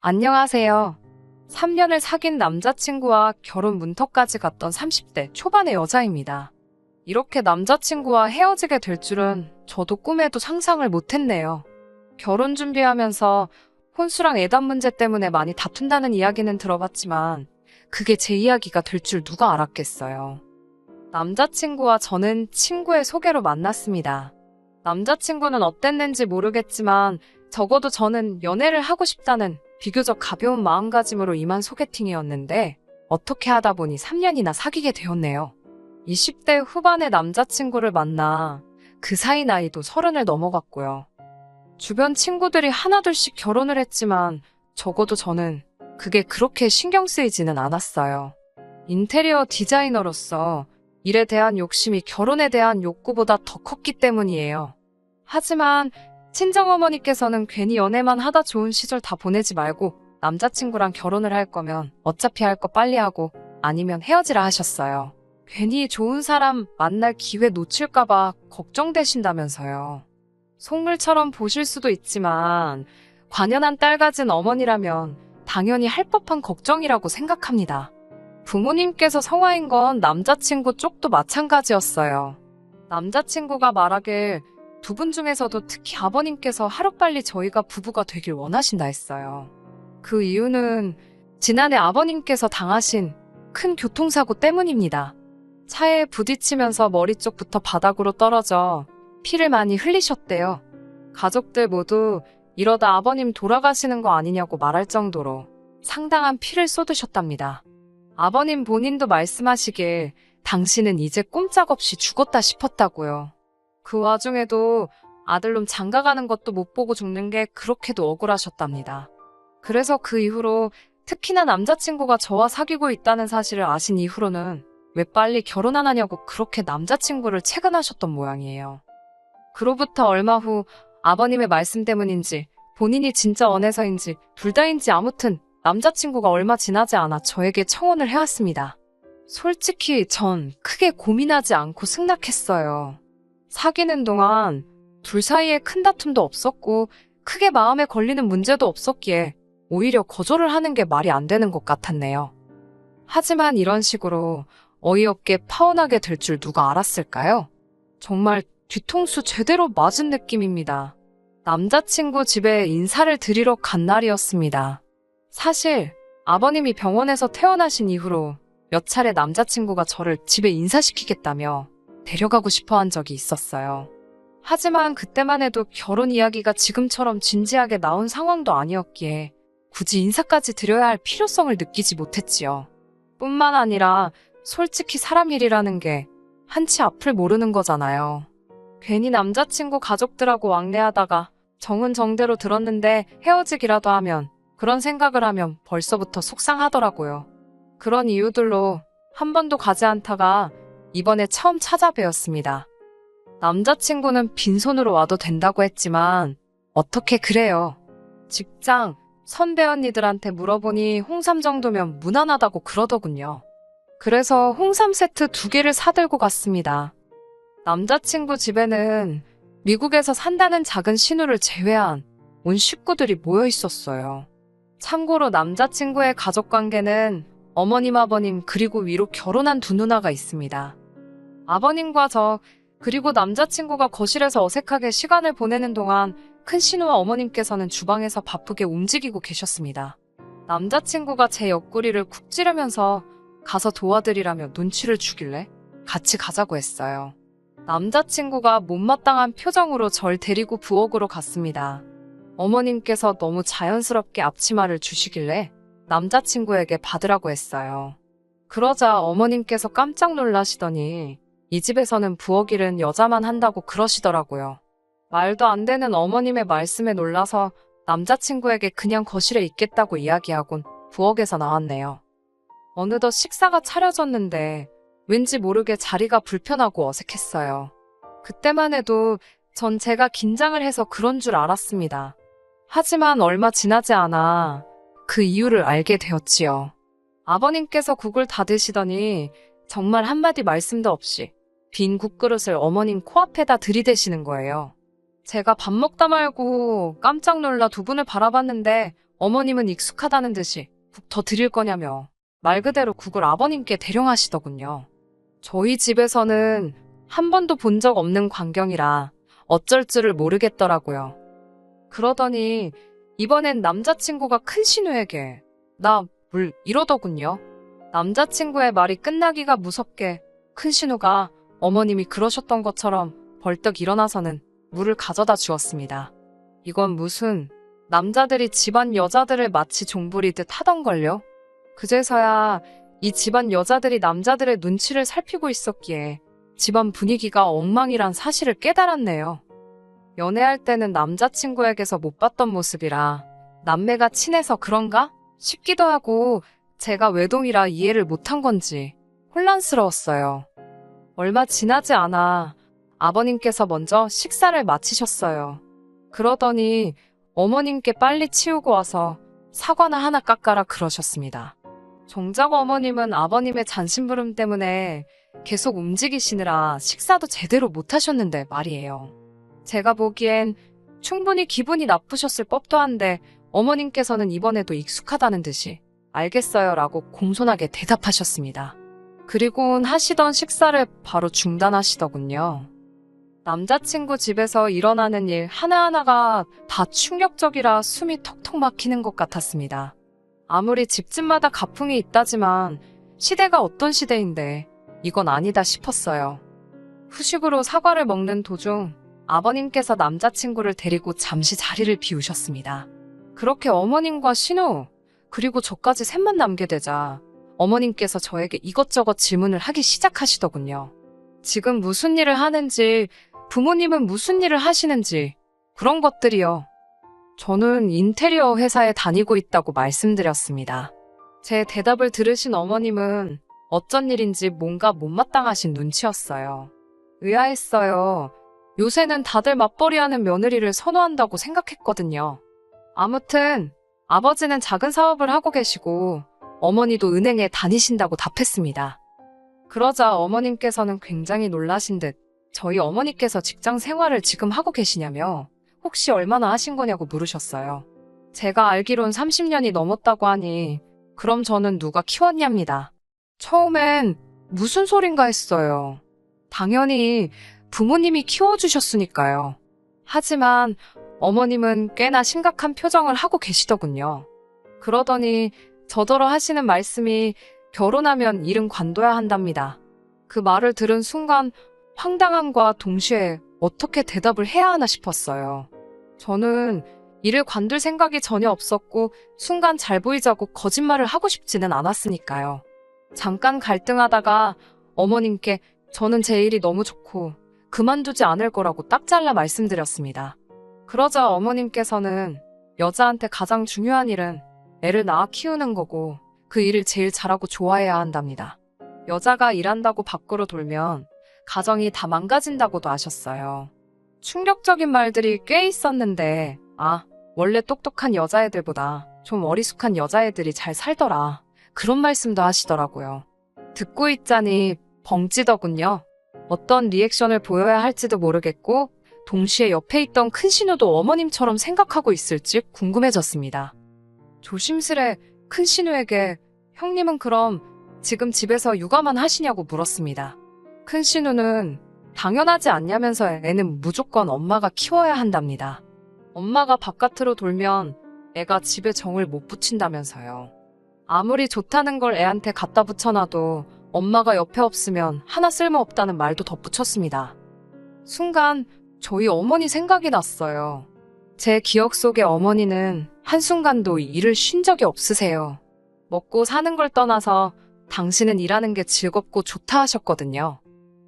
안녕하세요. 3년을 사귄 남자친구와 결혼 문턱까지 갔던 30대 초반의 여자입니다. 이렇게 남자친구와 헤어지게 될 줄은 저도 꿈에도 상상을 못했네요. 결혼 준비하면서 혼수랑 애답 문제 때문에 많이 다툰다는 이야기는 들어봤지만 그게 제 이야기가 될 줄 누가 알았겠어요. 남자친구와 저는 친구의 소개로 만났습니다. 남자친구는 어땠는지 모르겠지만 적어도 저는 연애를 하고 싶다는 비교적 가벼운 마음가짐으로 임한 소개팅이었는데 어떻게 하다 보니 3년이나 사귀게 되었네요. 20대 후반의 남자친구를 만나 그 사이 나이도 30을 넘어갔고요. 주변 친구들이 하나둘씩 결혼을 했지만 적어도 저는 그게 그렇게 신경 쓰이지는 않았어요. 인테리어 디자이너로서 일에 대한 욕심이 결혼에 대한 욕구보다 더 컸기 때문이에요. 하지만 친정어머니께서는 괜히 연애만 하다 좋은 시절 다 보내지 말고 남자친구랑 결혼을 할 거면 어차피 할 거 빨리 하고 아니면 헤어지라 하셨어요. 괜히 좋은 사람 만날 기회 놓칠까봐 걱정되신다면서요. 속물처럼 보실 수도 있지만 관연한 딸 가진 어머니라면 당연히 할 법한 걱정이라고 생각합니다. 부모님께서 성화인 건 남자친구 쪽도 마찬가지였어요. 남자친구가 말하길 두 분 중에서도 특히 아버님께서 하루빨리 저희가 부부가 되길 원하신다 했어요. 그 이유는 지난해 아버님께서 당하신 큰 교통사고 때문입니다. 차에 부딪히면서 머리 쪽부터 바닥으로 떨어져 피를 많이 흘리셨대요. 가족들 모두 이러다 아버님 돌아가시는 거 아니냐고 말할 정도로 상당한 피를 쏟으셨답니다. 아버님 본인도 말씀하시길 당신은 이제 꼼짝없이 죽었다 싶었다고요. 그 와중에도 아들놈 장가가는 것도 못 보고 죽는 게 그렇게도 억울하셨답니다. 그래서 그 이후로 특히나 남자친구가 저와 사귀고 있다는 사실을 아신 이후로는 왜 빨리 결혼 안 하냐고 그렇게 남자친구를 채근하셨던 모양이에요. 그로부터 얼마 후 아버님의 말씀 때문인지 본인이 진짜 원해서인지 둘 다인지 아무튼 남자친구가 얼마 지나지 않아 저에게 청혼을 해왔습니다. 솔직히 전 크게 고민하지 않고 승낙했어요. 사귀는 동안 둘 사이에 큰 다툼도 없었고 크게 마음에 걸리는 문제도 없었기에 오히려 거절을 하는 게 말이 안 되는 것 같았네요. 하지만 이런 식으로 어이없게 파혼하게 될 줄 누가 알았을까요? 정말 뒤통수 제대로 맞은 느낌입니다. 남자친구 집에 인사를 드리러 간 날이었습니다. 사실 아버님이 병원에서 퇴원하신 이후로 몇 차례 남자친구가 저를 집에 인사시키겠다며 데려가고 싶어 한 적이 있었어요. 하지만 그때만 해도 결혼 이야기가 지금처럼 진지하게 나온 상황도 아니었기에 굳이 인사까지 드려야 할 필요성을 느끼지 못했지요. 뿐만 아니라 솔직히 사람 일이라는 게 한치 앞을 모르는 거잖아요. 괜히 남자친구 가족들하고 왕래하다가 정은정대로 들었는데 헤어지기라도 하면 그런 생각을 하면 벌써부터 속상하더라고요. 그런 이유들로 한 번도 가지 않다가 이번에 처음 찾아뵈었습니다. 남자친구는 빈손으로 와도 된다고 했지만 어떻게 그래요? 직장, 선배 언니들한테 물어보니 홍삼 정도면 무난하다고 그러더군요. 그래서 홍삼 세트 2개를 사들고 갔습니다. 남자친구 집에는 미국에서 산다는 작은 신우를 제외한 온 식구들이 모여 있었어요. 참고로 남자친구의 가족관계는 어머님, 아버님 그리고 위로 결혼한 2 누나가 있습니다. 아버님과 저 그리고 남자친구가 거실에서 어색하게 시간을 보내는 동안 큰 신우와 어머님께서는 주방에서 바쁘게 움직이고 계셨습니다. 남자친구가 제 옆구리를 쿡 찌르면서 가서 도와드리라며 눈치를 주길래 같이 가자고 했어요. 남자친구가 못마땅한 표정으로 절 데리고 부엌으로 갔습니다. 어머님께서 너무 자연스럽게 앞치마를 주시길래 남자친구에게 받으라고 했어요. 그러자 어머님께서 깜짝 놀라시더니 이 집에서는 부엌 일은 여자만 한다고 그러시더라고요. 말도 안 되는 어머님의 말씀에 놀라서 남자친구에게 그냥 거실에 있겠다고 이야기하곤 부엌에서 나왔네요. 어느덧 식사가 차려졌는데 왠지 모르게 자리가 불편하고 어색했어요. 그때만 해도 전 제가 긴장을 해서 그런 줄 알았습니다. 하지만 얼마 지나지 않아 그 이유를 알게 되었지요. 아버님께서 국을 다 드시더니 정말 한마디 말씀도 없이 빈 국그릇을 어머님 코앞에다 들이대시는 거예요. 제가 밥 먹다 말고 깜짝 놀라 2분을 바라봤는데 어머님은 익숙하다는 듯이 국 더 드릴 거냐며 말 그대로 국을 아버님께 대령하시더군요. 저희 집에서는 한 번도 본 적 없는 광경이라 어쩔 줄을 모르겠더라고요. 그러더니 이번엔 남자친구가 큰 신우에게 나 물 이러더군요. 남자친구의 말이 끝나기가 무섭게 큰 신우가 어머님이 그러셨던 것처럼 벌떡 일어나서는 물을 가져다 주었습니다. 이건 무슨 남자들이 집안 여자들을 마치 종부리듯 하던걸요. 그제서야 이 집안 여자들이 남자들의 눈치를 살피고 있었기에 집안 분위기가 엉망이란 사실을 깨달았네요. 연애할 때는 남자친구에게서 못 봤던 모습이라 남매가 친해서 그런가 싶기도 하고 제가 외동이라 이해를 못한 건지 혼란스러웠어요. 얼마 지나지 않아 아버님께서 먼저 식사를 마치셨어요. 그러더니 어머님께 빨리 치우고 와서 사과나 하나 깎아라 그러셨습니다. 정작 어머님은 아버님의 잔심부름 때문에 계속 움직이시느라 식사도 제대로 못하셨는데 말이에요. 제가 보기엔 충분히 기분이 나쁘셨을 법도 한데 어머님께서는 이번에도 익숙하다는 듯이 알겠어요 라고 공손하게 대답하셨습니다. 그리고는 하시던 식사를 바로 중단하시더군요. 남자친구 집에서 일어나는 일 하나하나가 다 충격적이라 숨이 턱턱 막히는 것 같았습니다. 아무리 집집마다 가풍이 있다지만 시대가 어떤 시대인데 이건 아니다 싶었어요. 후식으로 사과를 먹는 도중 아버님께서 남자친구를 데리고 잠시 자리를 비우셨습니다. 그렇게 어머님과 신우 그리고 저까지 셋만 남게 되자 어머님께서 저에게 이것저것 질문을 하기 시작하시더군요. 지금 무슨 일을 하는지, 부모님은 무슨 일을 하시는지 그런 것들이요. 저는 인테리어 회사에 다니고 있다고 말씀드렸습니다. 제 대답을 들으신 어머님은 어쩐 일인지 뭔가 못마땅하신 눈치였어요. 의아했어요. 요새는 다들 맞벌이하는 며느리를 선호한다고 생각했거든요. 아무튼 아버지는 작은 사업을 하고 계시고 어머니도 은행에 다니신다고 답했습니다. 그러자 어머님께서는 굉장히 놀라신 듯 저희 어머니께서 직장 생활을 지금 하고 계시냐며 혹시 얼마나 하신 거냐고 물으셨어요. 제가 알기론 30년이 넘었다고 하니 그럼 저는 누가 키웠냐입니다. 처음엔 무슨 소린가 했어요. 당연히 부모님이 키워주셨으니까요. 하지만 어머님은 꽤나 심각한 표정을 하고 계시더군요. 그러더니 저더러 하시는 말씀이 결혼하면 일은 관둬야 한답니다. 그 말을 들은 순간 황당함과 동시에 어떻게 대답을 해야 하나 싶었어요. 저는 일을 관둘 생각이 전혀 없었고 순간 잘 보이자고 거짓말을 하고 싶지는 않았으니까요. 잠깐 갈등하다가 어머님께 저는 제 일이 너무 좋고 그만두지 않을 거라고 딱 잘라 말씀드렸습니다. 그러자 어머님께서는 여자한테 가장 중요한 일은 애를 낳아 키우는 거고 그 일을 제일 잘하고 좋아해야 한답니다. 여자가 일한다고 밖으로 돌면 가정이 다 망가진다고도 하셨어요. 충격적인 말들이 꽤 있었는데 원래 똑똑한 여자애들보다 좀 어리숙한 여자애들이 잘 살더라. 그런 말씀도 하시더라고요. 듣고 있자니 벙찌더군요. 어떤 리액션을 보여야 할지도 모르겠고 동시에 옆에 있던 큰 신우도 어머님처럼 생각하고 있을지 궁금해졌습니다. 조심스레 큰 신우에게 형님은 그럼 지금 집에서 육아만 하시냐고 물었습니다. 큰 신우는 당연하지 않냐면서 애는 무조건 엄마가 키워야 한답니다. 엄마가 바깥으로 돌면 애가 집에 정을 못 붙인다면서요. 아무리 좋다는 걸 애한테 갖다 붙여놔도 엄마가 옆에 없으면 하나 쓸모없다는 말도 덧붙였습니다. 순간 저희 어머니 생각이 났어요. 제 기억 속의 어머니는 한순간도 일을 쉰 적이 없으세요. 먹고 사는 걸 떠나서 당신은 일하는 게 즐겁고 좋다 하셨거든요.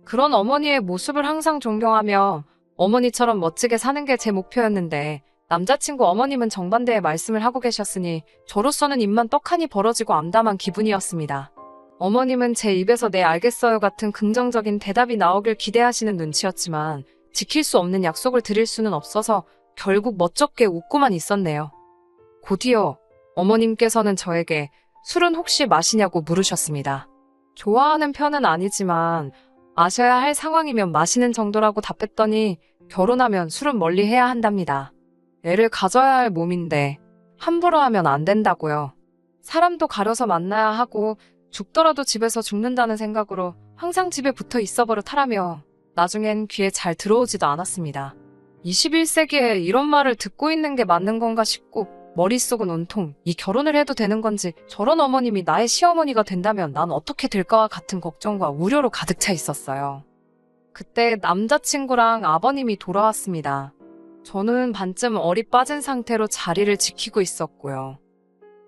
그런 어머니의 모습을 항상 존경하며 어머니처럼 멋지게 사는 게 제 목표였는데 남자친구 어머님은 정반대의 말씀을 하고 계셨으니 저로서는 입만 떡하니 벌어지고 암담한 기분이었습니다. 어머님은 제 입에서 네 알겠어요 같은 긍정적인 대답이 나오길 기대하시는 눈치였지만 지킬 수 없는 약속을 드릴 수는 없어서 결국 멋쩍게 웃고만 있었네요. 곧이어 어머님께서는 저에게 술은 혹시 마시냐고 물으셨습니다. 좋아하는 편은 아니지만 마셔야 할 상황이면 마시는 정도라고 답했더니 결혼하면 술은 멀리 해야 한답니다. 애를 가져야 할 몸인데 함부로 하면 안 된다고요. 사람도 가려서 만나야 하고 죽더라도 집에서 죽는다는 생각으로 항상 집에 붙어 있어 버릇하라며 나중엔 귀에 잘 들어오지도 않았습니다. 21세기에 이런 말을 듣고 있는 게 맞는 건가 싶고 머릿속은 온통 이 결혼을 해도 되는 건지 저런 어머님이 나의 시어머니가 된다면 난 어떻게 될까와 같은 걱정과 우려로 가득 차 있었어요. 그때 남자친구랑 아버님이 돌아왔습니다. 저는 반쯤 얼이 빠진 상태로 자리를 지키고 있었고요.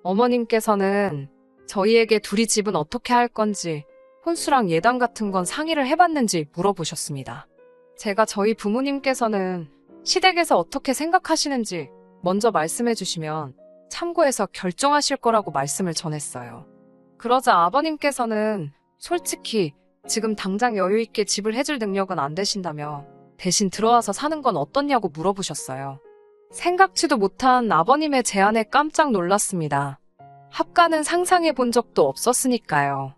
어머님께서는 저희에게 둘이 집은 어떻게 할 건지 혼수랑 예단 같은 건 상의를 해봤는지 물어보셨습니다. 제가 저희 부모님께서는 시댁에서 어떻게 생각하시는지 먼저 말씀해 주시면 참고해서 결정하실 거라고 말씀을 전했어요. 그러자 아버님께서는 솔직히 지금 당장 여유 있게 집을 해줄 능력은 안 되신다며 대신 들어와서 사는 건 어떻냐고 물어보셨어요. 생각지도 못한 아버님의 제안에 깜짝 놀랐습니다. 합가는 상상해 본 적도 없었으니까요.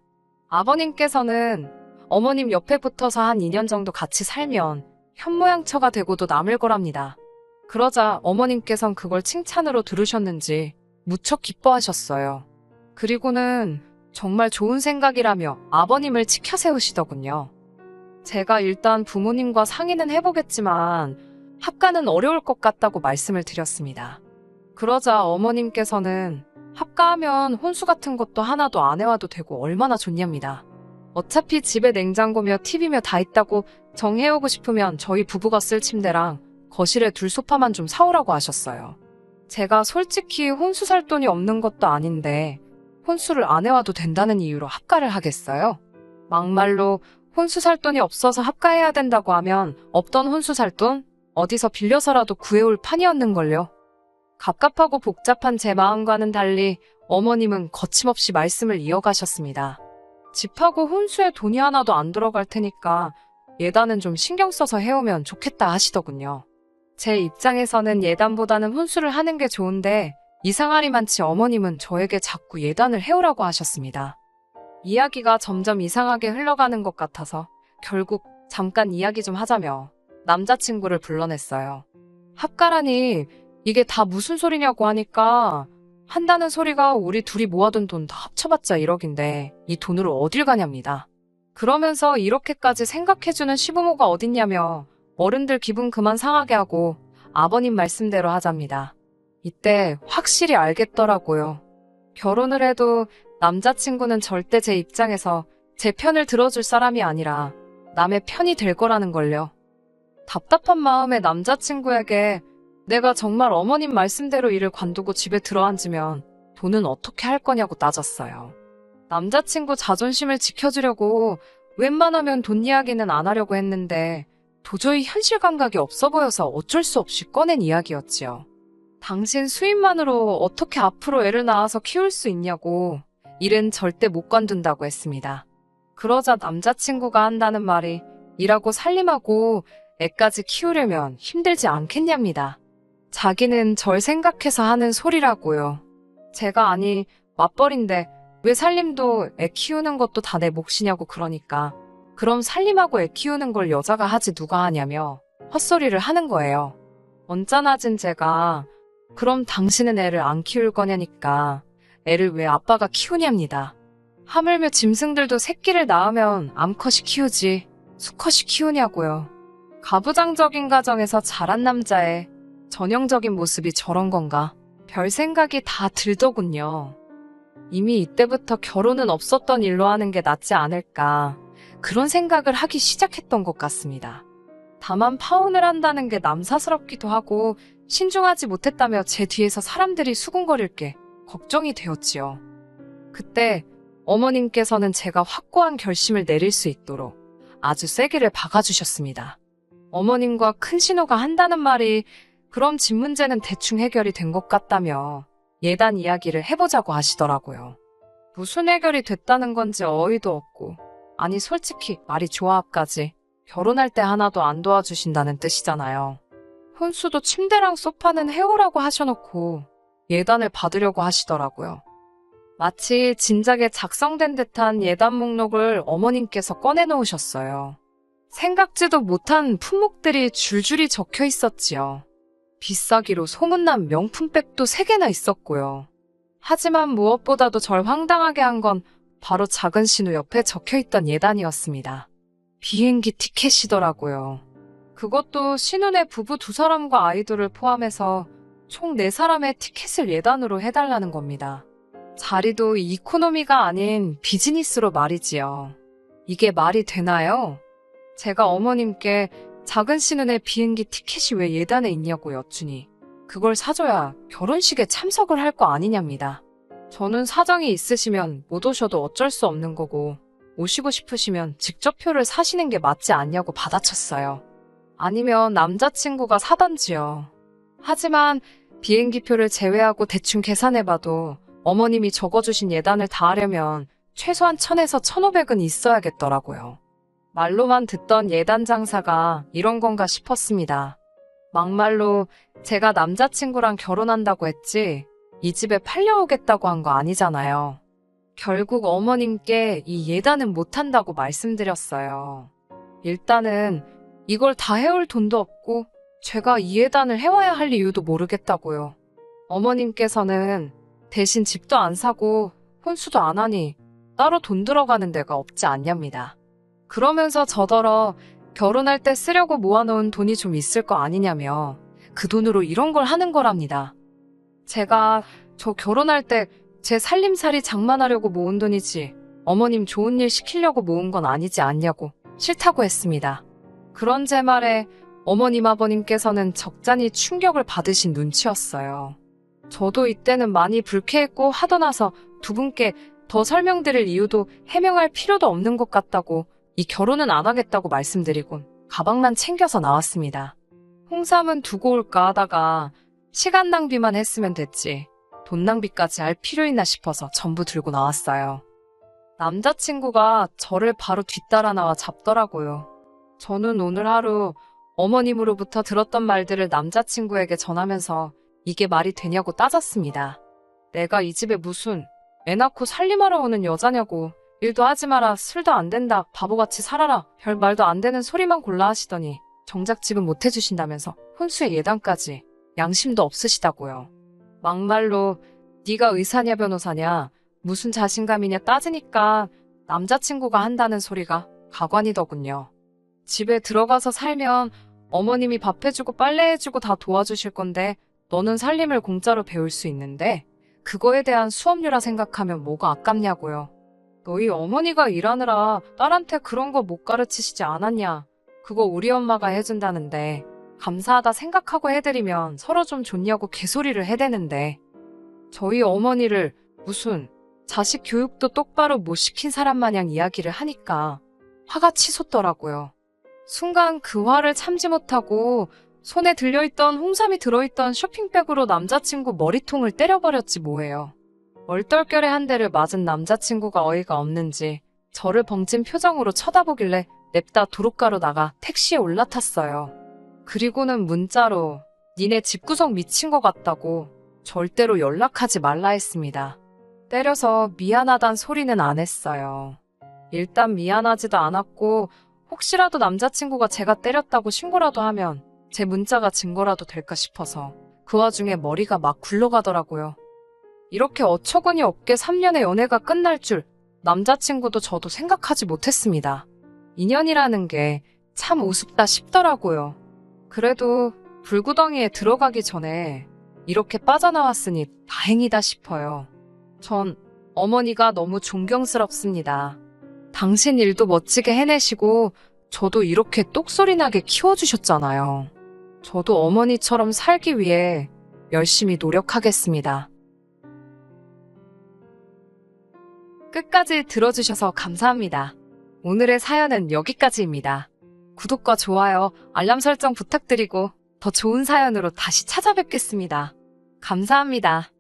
아버님께서는 어머님 옆에 붙어서 한 2년 정도 같이 살면 현모양처가 되고도 남을 거랍니다. 그러자 어머님께선 그걸 칭찬으로 들으셨는지 무척 기뻐하셨어요. 그리고는 정말 좋은 생각이라며 아버님을 치켜 세우시더군요. 제가 일단 부모님과 상의는 해보겠지만 합가는 어려울 것 같다고 말씀을 드렸습니다. 그러자 어머님께서는 합가하면 혼수 같은 것도 하나도 안 해와도 되고 얼마나 좋냐입니다. 어차피 집에 냉장고며 TV며 다 있다고 정해오고 싶으면 저희 부부가 쓸 침대랑 거실에 둘 소파만 좀 사오라고 하셨어요. 제가 솔직히 혼수 살 돈이 없는 것도 아닌데 혼수를 안 해와도 된다는 이유로 합가를 하겠어요? 막말로 혼수 살 돈이 없어서 합가해야 된다고 하면 없던 혼수 살 돈 어디서 빌려서라도 구해올 판이었는걸요. 갑갑하고 복잡한 제 마음과는 달리 어머님은 거침없이 말씀을 이어가셨습니다. 집하고 혼수에 돈이 하나도 안 들어갈 테니까 예단은 좀 신경 써서 해오면 좋겠다 하시더군요. 제 입장에서는 예단보다는 혼수를 하는 게 좋은데 이상하리만치 어머님은 저에게 자꾸 예단을 해오라고 하셨습니다. 이야기가 점점 이상하게 흘러가는 것 같아서 결국 잠깐 이야기 좀 하자며 남자친구를 불러냈어요. 합가라니 이게 다 무슨 소리냐고 하니까 한다는 소리가 우리 둘이 모아둔 돈 다 합쳐봤자 1억인데 이 돈으로 어딜 가냐입니다. 그러면서 이렇게까지 생각해주는 시부모가 어딨냐며 어른들 기분 그만 상하게 하고 아버님 말씀대로 하자입니다. 이때 확실히 알겠더라고요. 결혼을 해도 남자친구는 절대 제 입장에서 제 편을 들어줄 사람이 아니라 남의 편이 될 거라는 걸요. 답답한 마음에 남자친구에게 내가 정말 어머님 말씀대로 일을 관두고 집에 들어앉으면 돈은 어떻게 할 거냐고 따졌어요. 남자친구 자존심을 지켜주려고 웬만하면 돈 이야기는 안 하려고 했는데 도저히 현실 감각이 없어 보여서 어쩔 수 없이 꺼낸 이야기였지요. 당신 수입만으로 어떻게 앞으로 애를 낳아서 키울 수 있냐고 일은 절대 못 관둔다고 했습니다. 그러자 남자친구가 한다는 말이 일하고 살림하고 애까지 키우려면 힘들지 않겠냐입니다. 자기는 절 생각해서 하는 소리라고요. 제가 아니 맞벌인데 왜 살림도 애 키우는 것도 다 내 몫이냐고 그러니까 그럼 살림하고 애 키우는 걸 여자가 하지 누가 하냐며 헛소리를 하는 거예요. 언짢아진 제가 그럼 당신은 애를 안 키울 거냐니까 애를 왜 아빠가 키우냐입니다. 하물며 짐승들도 새끼를 낳으면 암컷이 키우지 수컷이 키우냐고요. 가부장적인 가정에서 자란 남자의 전형적인 모습이 저런 건가? 별 생각이 다 들더군요. 이미 이때부터 결혼은 없었던 일로 하는 게 낫지 않을까 그런 생각을 하기 시작했던 것 같습니다. 다만 파혼을 한다는 게 남사스럽기도 하고 신중하지 못했다며 제 뒤에서 사람들이 수군거릴 게 걱정이 되었지요. 그때 어머님께서는 제가 확고한 결심을 내릴 수 있도록 아주 세게를 박아주셨습니다. 어머님과 큰 신호가 한다는 말이 그럼 집 문제는 대충 해결이 된 것 같다며 예단 이야기를 해보자고 하시더라고요. 무슨 해결이 됐다는 건지 어이도 없고 아니 솔직히 말이 조합까지 결혼할 때 하나도 안 도와주신다는 뜻이잖아요. 혼수도 침대랑 소파는 해오라고 하셔놓고 예단을 받으려고 하시더라고요. 마치 진작에 작성된 듯한 예단 목록을 어머님께서 꺼내놓으셨어요. 생각지도 못한 품목들이 줄줄이 적혀 있었지요. 비싸기로 소문난 명품백도 3개나 있었고요. 하지만 무엇보다도 절 황당하게 한 건 바로 작은 신우 옆에 적혀있던 예단이었습니다. 비행기 티켓이더라고요. 그것도 신우네 부부 2사람과 아이들을 포함해서 총 4사람의 티켓을 예단으로 해달라는 겁니다. 자리도 이코노미가 아닌 비즈니스로 말이지요. 이게 말이 되나요? 제가 어머님께 작은 신우네 비행기 티켓이 왜 예단에 있냐고 여쭈니 그걸 사줘야 결혼식에 참석을 할 거 아니냐입니다. 저는 사정이 있으시면 못 오셔도 어쩔 수 없는 거고 오시고 싶으시면 직접 표를 사시는 게 맞지 않냐고 받아쳤어요. 아니면 남자친구가 사던지요. 하지만 비행기표를 제외하고 대충 계산해봐도 어머님이 적어주신 예단을 다 하려면 최소한 1000에서 1500은 있어야겠더라고요. 말로만 듣던 예단 장사가 이런 건가 싶었습니다. 막말로 제가 남자친구랑 결혼한다고 했지 이 집에 팔려오겠다고 한 거 아니잖아요. 결국 어머님께 이 예단은 못한다고 말씀드렸어요. 일단은 이걸 다 해올 돈도 없고 제가 이 예단을 해와야 할 이유도 모르겠다고요. 어머님께서는 대신 집도 안 사고 혼수도 안 하니 따로 돈 들어가는 데가 없지 않냐입니다. 그러면서 저더러 결혼할 때 쓰려고 모아놓은 돈이 좀 있을 거 아니냐며 그 돈으로 이런 걸 하는 거랍니다. 제가 저 결혼할 때 제 살림살이 장만하려고 모은 돈이지 어머님 좋은 일 시키려고 모은 건 아니지 않냐고 싫다고 했습니다. 그런 제 말에 어머님 아버님께서는 적잖이 충격을 받으신 눈치였어요. 저도 이때는 많이 불쾌했고 하고 나서 두 분께 더 설명드릴 이유도 해명할 필요도 없는 것 같다고 이 결혼은 안 하겠다고 말씀드리곤 가방만 챙겨서 나왔습니다. 홍삼은 두고 올까 하다가 시간 낭비만 했으면 됐지 돈 낭비까지 할 필요 있나 싶어서 전부 들고 나왔어요. 남자친구가 저를 바로 뒤따라 나와 잡더라고요. 저는 오늘 하루 어머님으로부터 들었던 말들을 남자친구에게 전하면서 이게 말이 되냐고 따졌습니다. 내가 이 집에 무슨 애 낳고 살림하러 오는 여자냐고 일도 하지 마라 술도 안 된다 바보같이 살아라 별 말도 안 되는 소리만 골라 하시더니 정작 집은 못 해주신다면서 혼수의 예단까지 양심도 없으시다고요. 막말로 네가 의사냐 변호사냐 무슨 자신감이냐 따지니까 남자친구가 한다는 소리가 가관이더군요. 집에 들어가서 살면 어머님이 밥 해주고 빨래 해주고 다 도와주실 건데 너는 살림을 공짜로 배울 수 있는데 그거에 대한 수업료라 생각하면 뭐가 아깝냐고요. 너희 어머니가 일하느라 딸한테 그런 거 못 가르치시지 않았냐. 그거 우리 엄마가 해준다는데 감사하다 생각하고 해드리면 서로 좀 좋냐고 개소리를 해대는데 저희 어머니를 무슨 자식 교육도 똑바로 못 시킨 사람 마냥 이야기를 하니까 화가 치솟더라고요. 순간 그 화를 참지 못하고 손에 들려있던 홍삼이 들어있던 쇼핑백으로 남자친구 머리통을 때려버렸지 뭐예요. 얼떨결에 한 대를 맞은 남자친구가 어이가 없는지 저를 벙찐 표정으로 쳐다보길래 냅다 도로가로 나가 택시에 올라탔어요. 그리고는 문자로 니네 집구석 미친 것 같다고 절대로 연락하지 말라 했습니다. 때려서 미안하단 소리는 안 했어요. 일단 미안하지도 않았고 혹시라도 남자친구가 제가 때렸다고 신고라도 하면 제 문자가 증거라도 될까 싶어서 그 와중에 머리가 막 굴러가더라고요. 이렇게 어처구니 없게 3년의 연애가 끝날 줄 남자친구도 저도 생각하지 못했습니다. 인연이라는 게 참 우습다 싶더라고요. 그래도 불구덩이에 들어가기 전에 이렇게 빠져나왔으니 다행이다 싶어요. 전 어머니가 너무 존경스럽습니다. 당신 일도 멋지게 해내시고 저도 이렇게 똑소리나게 키워주셨잖아요. 저도 어머니처럼 살기 위해 열심히 노력하겠습니다. 끝까지 들어주셔서 감사합니다. 오늘의 사연은 여기까지입니다. 구독과 좋아요, 알람 설정 부탁드리고 더 좋은 사연으로 다시 찾아뵙겠습니다. 감사합니다.